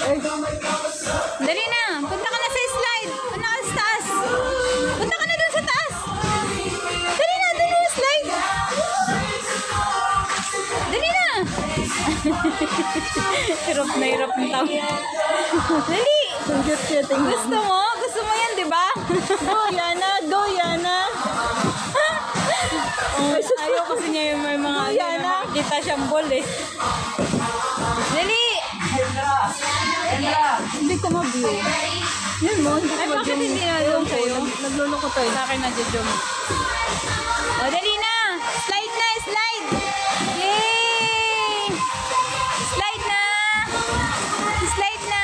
Dali na. Punta ka na sa slide. Punta ka sa taas. Punta ka na dun sa taas. Dali na. Dun yung slide. Dali na. Hirap na hirap ng tao. Dali. Gusto mo? Gusto mo yan, di ba? Go, Yana! Go, Yana! Ayaw kasi niya yung may mga Yana. nakakita siyang ball eh. Dali. Hindi ko ma-view. Yun mo, hindi ko Ay, bakit ma-view. hindi na doon sa'yo? Nagluloko tayo. Sa akin na-jump. O, dali na! Slide na! Slide! Yay! Slide na! Slide na!